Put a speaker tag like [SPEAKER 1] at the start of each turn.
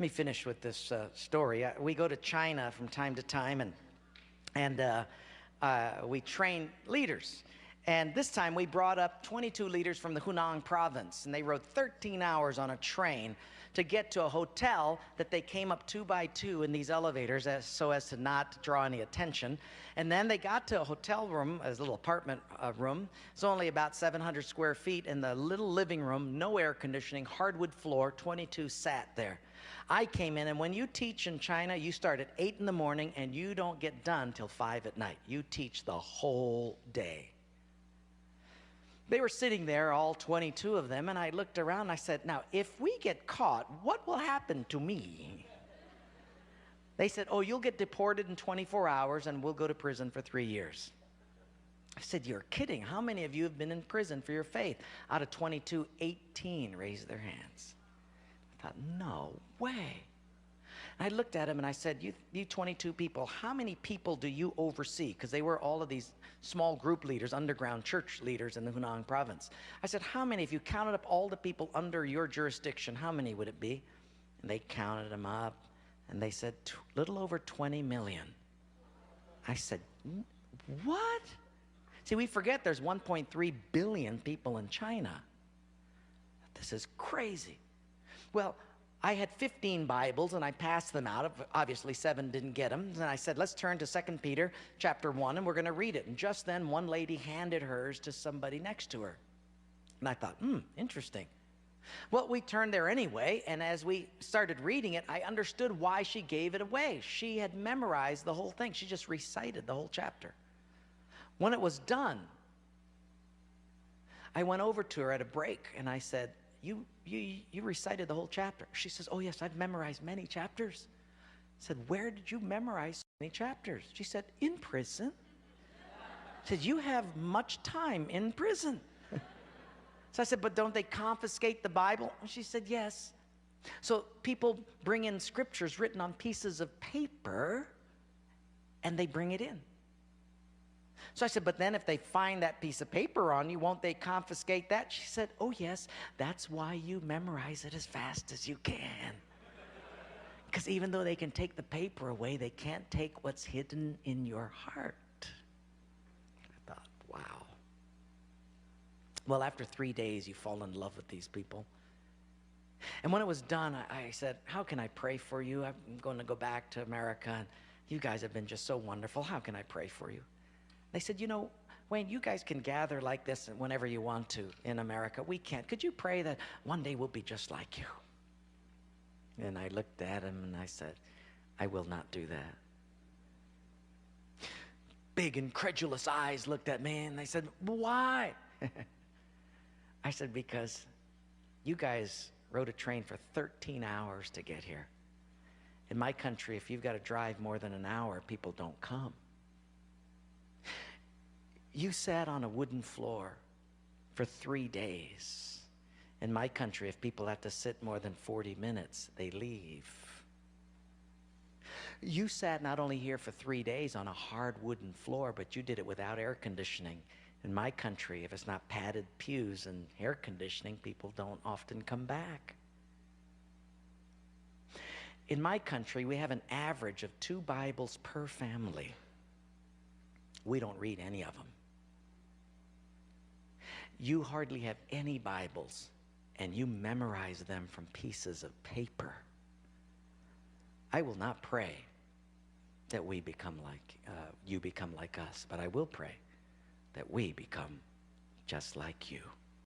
[SPEAKER 1] me finish with this story. We go to China from time to time, and we train leaders. And this time we brought up 22 leaders from the Hunan province, and they rode 13 hours on a train to get to a hotel that they came up 2 by 2 in these elevators so as to not draw any attention. And then they got to a hotel room, a little apartment room. It's only about 700 square feet in the little living room, no air conditioning, hardwood floor, 22 sat there. I came in, and when you teach in China, you start at 8 in the morning and you don't get done till 5 at night. You teach the whole day. They were sitting there, all 22 of them, and I looked around and I said, now, if we get caught, what will happen to me? They said, oh, you'll get deported in 24 hours and we'll go to prison for 3 years. I said, you're kidding. How many of you have been in prison for your faith? Out of 22, 18 raised their hands. I thought, no way. I looked at him and I said, you 22 people, how many people do you oversee? Because they were all of these small group leaders, underground church leaders in the Hunan province. I said, how many, if you counted up all the people under your jurisdiction, how many would it be? And they counted them up, and they said, little over 20 million. I said, what? See, we forget there's 1.3 billion people in China. This is crazy. Well, I had 15 Bibles, and I passed them out. Obviously, 7 didn't get them. And I said, let's turn to 2 Peter chapter 1, and we're going to read it. And just then, one lady handed hers to somebody next to her. And I thought, interesting. Well, we turned there anyway, and as we started reading it, I understood why she gave it away. She had memorized the whole thing. She just recited the whole chapter. When it was done, I went over to her at a break, and I said, you recited the whole chapter. She says, oh yes, I've memorized many chapters. I said, where did you memorize so many chapters? She said, in prison. I said, you have much time in prison. So I said, but don't they confiscate the Bible? And she said, yes. So people bring in scriptures written on pieces of paper, and they bring it in. So I said, but then if they find that piece of paper on you, won't they confiscate that? She said, oh yes, that's why you memorize it as fast as you can. Because even though they can take the paper away, they can't take what's hidden in your heart. I thought, wow. Well, after 3 days, you fall in love with these people. And when it was done, I said, how can I pray for you? I'm going to go back to America, and you guys have been just so wonderful. How can I pray for you? They said, you know, Wayne, you guys can gather like this whenever you want to in America. We can't. Could you pray that one day we'll be just like you? And I looked at him and I said, I will not do that. Big incredulous eyes looked at me and they said, why? I said, because you guys rode a train for 13 hours to get here. In my country, if you've got to drive more than an hour, people don't come. You sat on a wooden floor for 3 days. In my country, if people have to sit more than 40 minutes, they leave. You sat not only here for 3 days on a hard wooden floor, but you did it without air conditioning. In my country, if it's not padded pews and air conditioning, people don't often come back. In my country, we have an average of 2 Bibles per family. We don't read any of them. You hardly have any Bibles, and you memorize them from pieces of paper. I will not pray that we become like, you become like us, but I will pray that we become just like you.